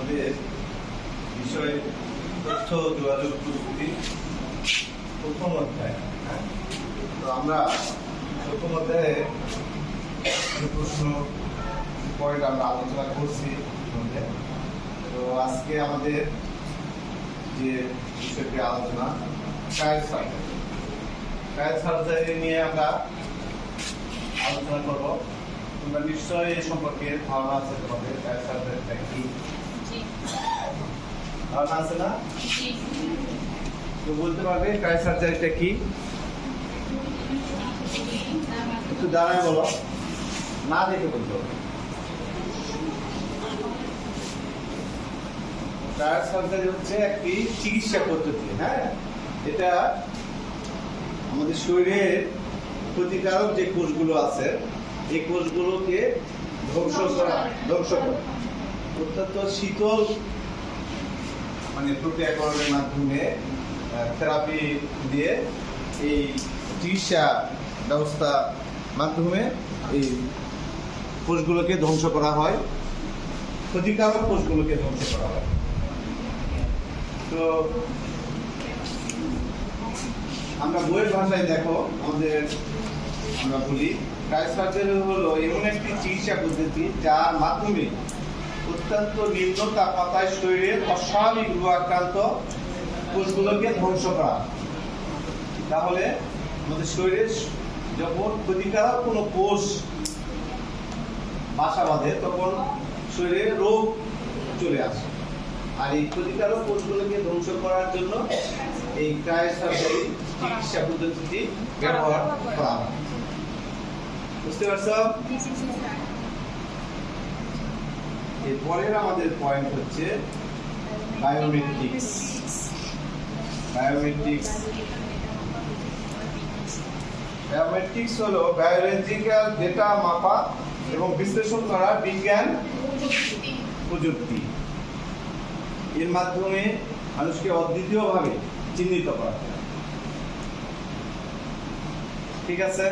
আমাদের বিষয় তথ্য যোগাযোগ প্রযুক্তি প্রথম অধ্যায়। তো আমরা প্রথম অধ্যায়ে প্রশ্ন পয়েন্ট আমরা আলোচনা করছি মধ্যে। তো আজকে আমাদের যে বিষয়টি আলোচনা কায়েস সার্জারি নিয়ে আমরা আলোচনা করব। তোমরা নিশ্চয়ই এই সম্পর্কে ধারণা আছে তোমাদের, কায়েস সার্জারিটা কি ধারণা আছে না? তো বলতে পারবে কায়েস সার্জারিটা কি? একটু দাঁড়ায় বলো, না দেখে বলতে হবে। কায়েস সার্জারি হচ্ছে একটি চিকিৎসা পদ্ধতি। হ্যাঁ, এটা আমাদের শরীরের ক্ষতিকারক যে কোষগুলো আছে এই কোষগুলোকে ধ্বংস করা অত্যন্ত শীতল প্রক্রিয়াকরণের মাধ্যমে থেরাপি দিয়ে এই চিকিৎসা ব্যবস্থা মাধ্যমে এই কোষগুলোকে ধ্বংস করা হয়, ক্ষতিকারক কোষগুলোকে ধ্বংস করা হয়। তো আমরা বইয়ের ভাষায় দেখো, আমরা বলি কায়েস সার্জারি হলো এমন একটি চিকিৎসা পদ্ধতি যার মাধ্যমে অত্যন্ত নিম্ন তাপমাত্রায় শরীরের অস্বাভাবিক রোগাক্রান্ত কোষগুলোকে ধ্বংস করা। তাহলে আমাদের শরীরে যখন ক্ষতিকারক কোনো কোষ বাসা বাঁধে তখন শরীরে রোগ চলে আসে, আর এই ক্ষতিকারক কোষগুলোকে ধ্বংস করার জন্য এই কায়েস সার্জারি চিকিৎসা পদ্ধতিটি ব্যবহার করা হয়। বুঝতে পারছো? এরপরের আমাদের পয়েন্ট হচ্ছে বায়োমেট্রিক্স। বায়োমেট্রিক্স হলো বায়োলজিক্যাল ডেটা মাপা এবং বিশ্লেষণ করা বিজ্ঞান প্রযুক্তি। এর মাধ্যমে মানুষকে অদ্বিতীয়ভাবে চিহ্নিত করা যায়। ঠিক আছে?